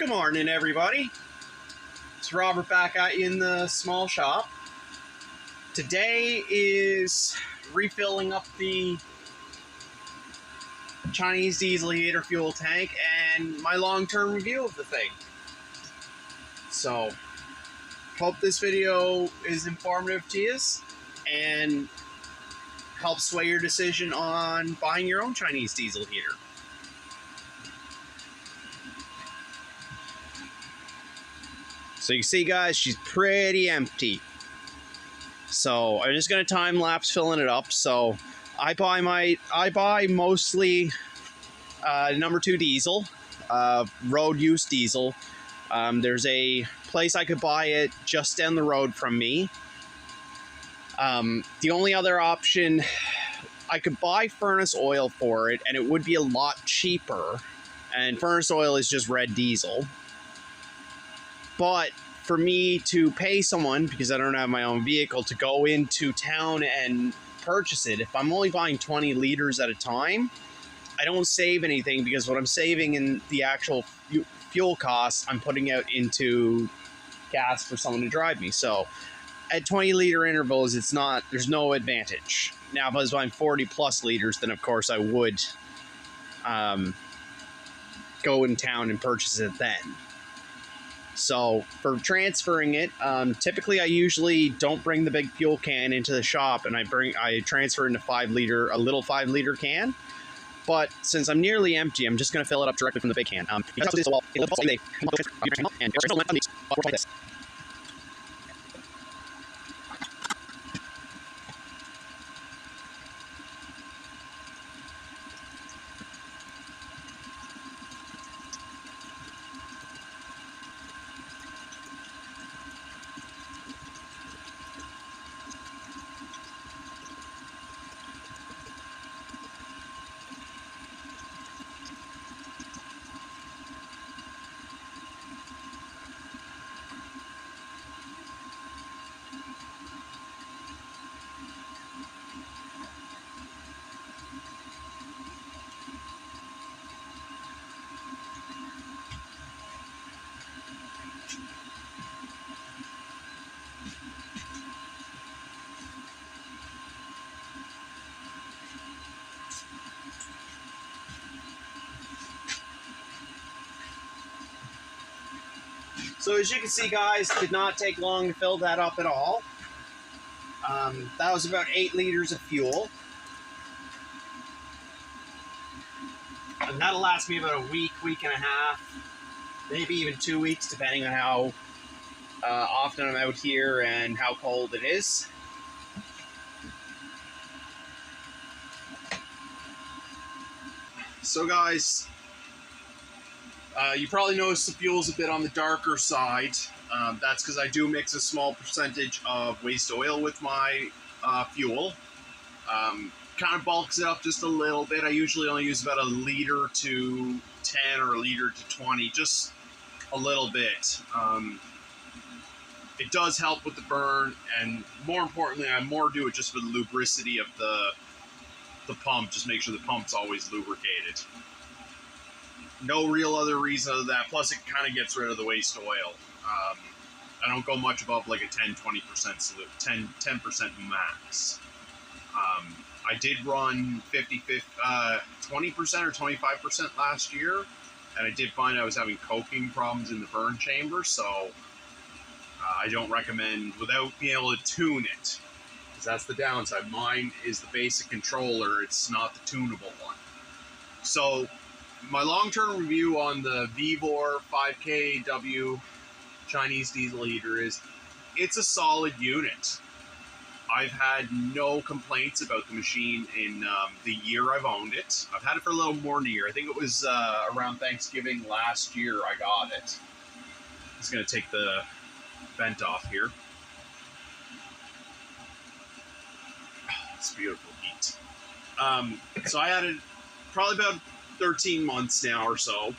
Good morning, everybody. It's Robert back at you in the small shop. Today is refilling up the Chinese diesel heater fuel tank and my long-term review of the thing. So, hope this video is informative to you and helps sway your decision on buying your own Chinese diesel heater. So you see, guys, she's pretty empty. So I'm just gonna time lapse filling it up. So I buy mostly number 2 diesel, road use diesel. There's a place I could buy it just down the road from me. The only other option, I could buy furnace oil for it, and it would be a lot cheaper. And furnace oil is just red diesel. But for me to pay someone, because I don't have my own vehicle, to go into town and purchase it, if I'm only buying 20 liters at a time, I don't save anything, because what I'm saving in the actual fuel costs, I'm putting out into gas for someone to drive me. So at 20 liter intervals, there's no advantage. Now, if I was buying 40 plus liters, then of course I would go in town and purchase it then. So for transferring it, typically I usually don't bring the big fuel can into the shop, and I transfer into a little 5 liter can. But since I'm nearly empty, I'm just going to fill it up directly from the big can. So as you can see, guys, did not take long to fill that up at all. That was about 8 liters of fuel. And that'll last me about a week, week and a half, maybe even 2 weeks, depending on how often I'm out here and how cold it is. So guys, you probably noticed the fuel's a bit on the darker side. That's because I do mix a small percentage of waste oil with my fuel. Kind of bulks it up just a little bit. I usually only use about 1 liter to 10 or 1 liter to 20, just a little bit. It does help with the burn, and more importantly, I more do it just for the lubricity of the pump. Just make sure the pump's always lubricated. No real other reason other than that. Plus, it kind of gets rid of the waste oil. I don't go much above like a 10-20% 10% max. I did run 20% or 25% last year, and I did find I was having coking problems in the burn chamber, so I don't recommend, without being able to tune it, because that's the downside. Mine is the basic controller, it's not the tunable one. So my long-term review on the Vevor 5kW Chinese diesel heater is, it's a solid unit. I've had no complaints about the machine in the year I've owned it. I've had it for a little more than a year. I think it was around Thanksgiving last year I got it. I'm just going to take the vent off here. It's beautiful heat. So I had it probably about 13 months now or so,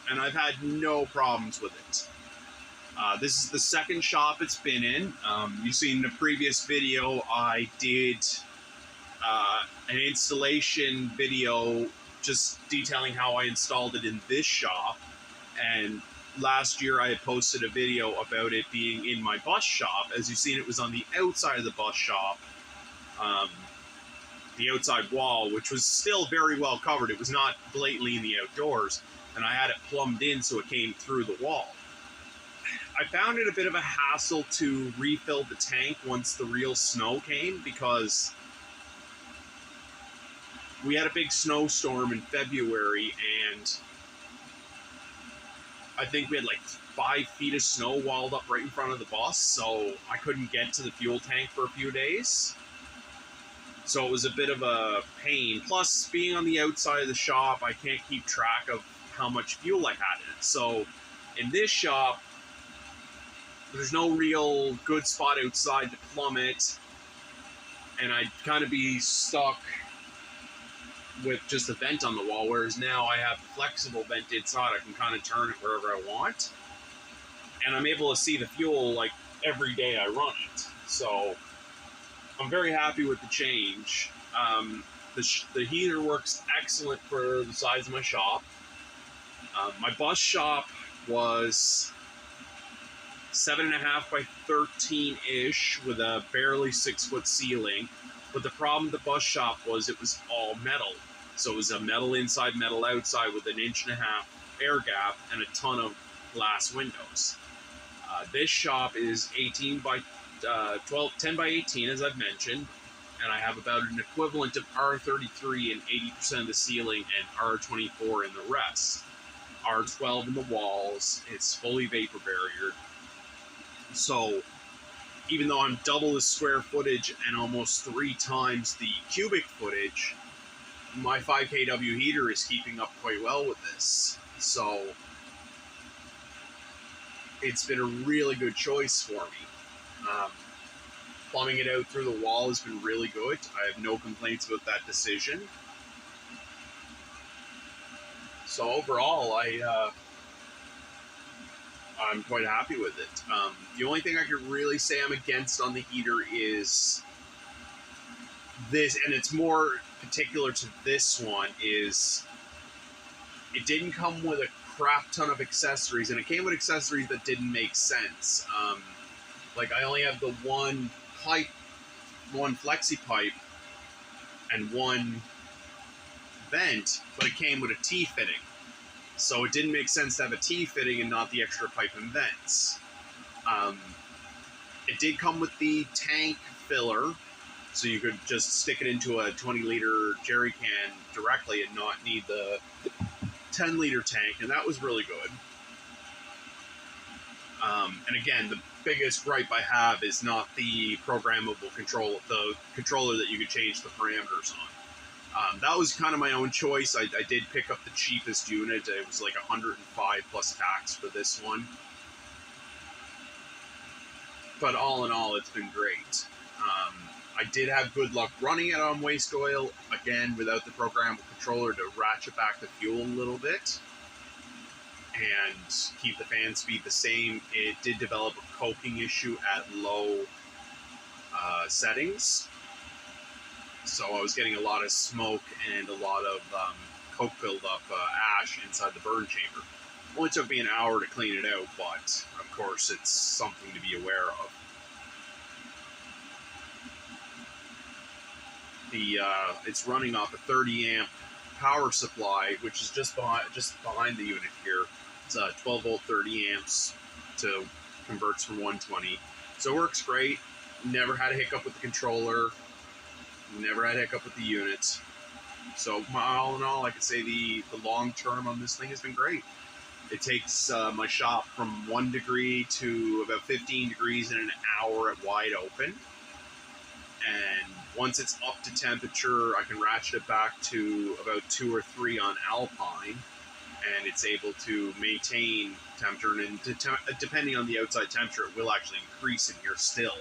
and I've had no problems with it. This is the second shop it's been in. You've seen in the previous video, I did an installation video just detailing how I installed it in this shop, and last year I had posted a video about it being in my bus shop. As you've seen, it was on the outside of the bus shop, the outside wall, which was still very well covered. It was not blatantly in the outdoors, and I had it plumbed in so it came through the wall. I found it a bit of a hassle to refill the tank once the real snow came, because we had a big snowstorm in February, and I think we had like 5 feet of snow walled up right in front of the bus, so I couldn't get to the fuel tank for a few days. So it was a bit of a pain. Plus, being on the outside of the shop, I can't keep track of how much fuel I had in it. So in this shop, there's no real good spot outside to plumb it, and I'd kind of be stuck with just a vent on the wall, whereas now I have a flexible vent inside. I can kind of turn it wherever I want, and I'm able to see the fuel like every day I run it. So I'm very happy with the change. The heater works excellent for the size of my shop. My bus shop was 7.5 by 13-ish with a barely 6-foot ceiling. But the problem with the bus shop was it was all metal. So it was a metal inside, metal outside with an 1.5-inch air gap and a ton of glass windows. This shop is 10 by 18, as I've mentioned, and I have about an equivalent of R33 in 80% of the ceiling and R24 in the rest. R12 in the walls. It's fully vapor barriered. So even though I'm double the square footage and almost 3 times the cubic footage, my 5 kW heater is keeping up quite well with this. So it's been a really good choice for me. Plumbing it out through the wall has been really good. I have no complaints about that decision. So overall, I'm quite happy with it. The only thing I could really say I'm against on the heater is this, and it's more particular to this one, is it didn't come with a crap ton of accessories, and it came with accessories that didn't make sense. Like I only have the one pipe, one flexi pipe, and one vent, but it came with a T-fitting. So it didn't make sense to have a T-fitting and not the extra pipe and vents. It did come with the tank filler, so you could just stick it into a 20-liter jerry can directly and not need the 10-liter tank, and that was really good. And again, the biggest gripe I have is not the programmable control, the controller that you could change the parameters on. That was kind of my own choice. I did pick up the cheapest unit. It was like 105 plus tax for this one. But all in all, it's been great. I did have good luck running it on waste oil, again, without the programmable controller, to ratchet back the fuel a little bit and keep the fan speed the same. It did develop a coking issue at low settings. So I was getting a lot of smoke and a lot of coke buildup, ash inside the burn chamber. It only took me an hour to clean it out, but of course it's something to be aware of. It's running off a 30 amp power supply, which is just behind the unit here. It's 12 volt 30 amps to converts from 120. So it works great. Never had a hiccup with the controller. Never had a hiccup with the unit. So all in all, I could say the long term on this thing has been great. It takes my shop from 1 degree to about 15 degrees in an hour at wide open. And once it's up to temperature, I can ratchet it back to about 2 or 3 on Alpine, and it's able to maintain temperature. And depending on the outside temperature, it will actually increase in here still.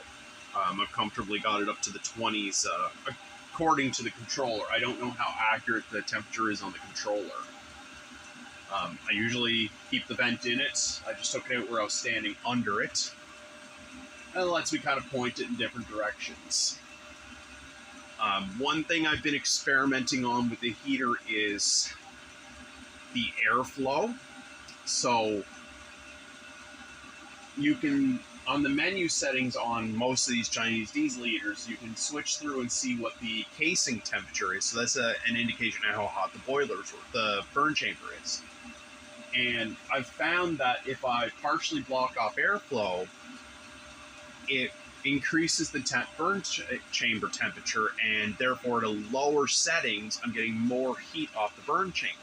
I've comfortably got it up to the 20s according to the controller. I don't know how accurate the temperature is on the controller. I usually keep the vent in it. I just took it out where I was standing under it. And it lets me kind of point it in different directions. One thing I've been experimenting on with the heater is the airflow. So you can, on the menu settings on most of these Chinese diesel heaters, you can switch through and see what the casing temperature is. So that's an indication of how hot the boilers or the burn chamber is. And I've found that if I partially block off airflow, it increases the burn chamber temperature, and therefore at a lower settings, I'm getting more heat off the burn chamber.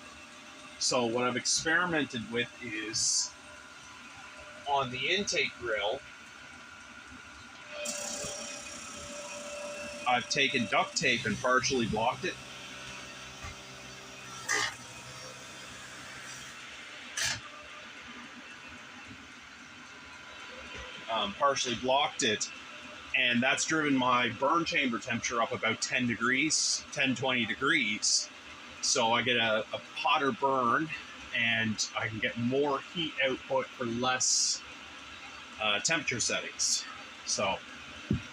So what I've experimented with is on the intake grill, I've taken duct tape and partially blocked it. Partially blocked it, and that's driven my burn chamber temperature up about 10 degrees, 10-20 degrees. So I get a hotter burn, and I can get more heat output for less temperature settings. So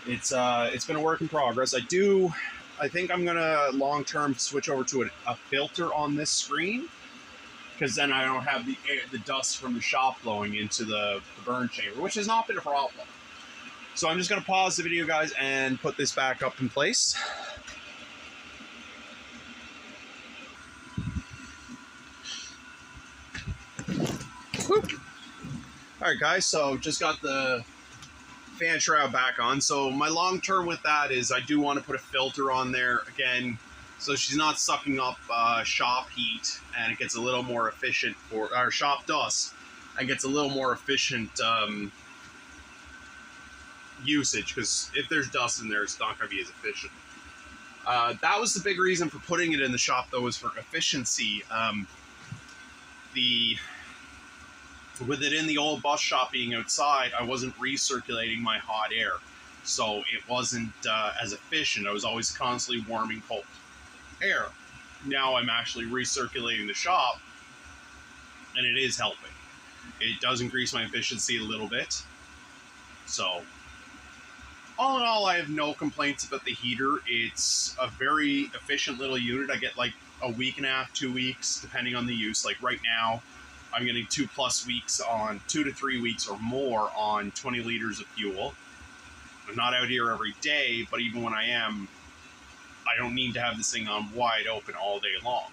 it's been a work in progress. I think I'm gonna long term switch over to a filter on this screen, because then I don't have the dust from the shop blowing into the burn chamber, which has not been a problem. So I'm just going to pause the video, guys, and put this back up in place. Woo. All right, guys, so just got the fan shroud back on. So my long term with that is I do want to put a filter on there again, so she's not sucking up shop heat, and it gets a little more efficient for our shop dust, and gets a little more efficient usage, because if there's dust in there, it's not going to be as efficient. That was the big reason for putting it in the shop, though, was for efficiency. With it in the old bus shop being outside, I wasn't recirculating my hot air, so it wasn't as efficient. I was always constantly warming cold air. Now I'm actually recirculating the shop, and it is helping. It does increase my efficiency a little bit. So all in all, I have no complaints about the heater. It's a very efficient little unit. I get like a week and a half, 2 weeks, depending on the use. Like right now, I'm getting 2+ weeks on, 2 to 3 weeks or more on 20 liters of fuel. I'm not out here every day, but even when I am, I don't need to have this thing on wide open all day long.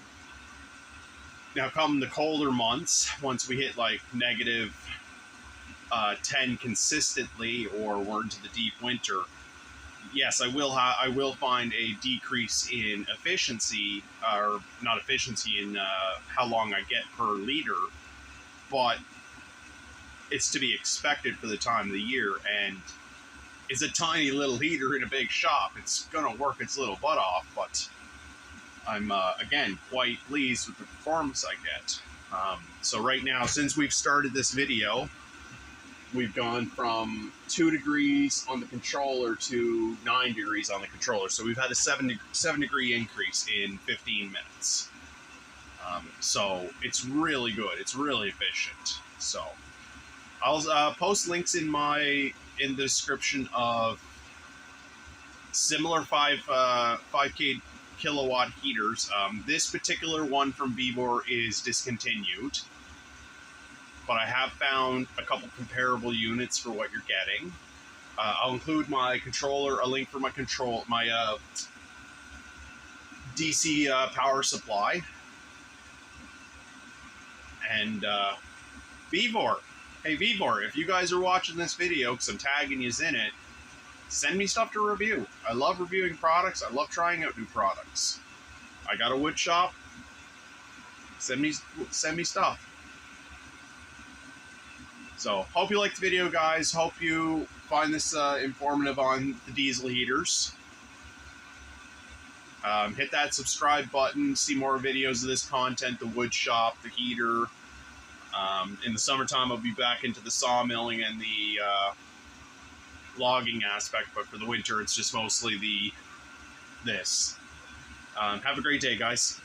Now, come the colder months, once we hit like negative 10 consistently, or we're into the deep winter, yes, I will find a decrease in efficiency, or not efficiency, in how long I get per liter, but it's to be expected for the time of the year, and it's a tiny little heater in a big shop. It's gonna work its little butt off, but I'm again quite pleased with the performance I get. So right now, since we've started this video, we've gone from 2 degrees on the controller to 9 degrees on the controller. So we've had a 7 degree increase in 15 minutes. So it's really good. It's really efficient. So I'll post links in the description of similar 5K kilowatt heaters. This particular one from Vevor is discontinued, but I have found a couple comparable units for what you're getting. I'll include my controller, a link for my DC power supply. And Vevor, hey Vevor, if you guys are watching this video, because I'm tagging you in it, send me stuff to review. I love reviewing products. I love trying out new products. I got a wood shop. Send me stuff. So, hope you liked the video, guys. Hope you find this informative on the diesel heaters. Hit that subscribe button, see more videos of this content, the wood shop, the heater. In the summertime, I'll be back into the sawmilling and the logging aspect, but for the winter, it's just mostly this. Have a great day, guys.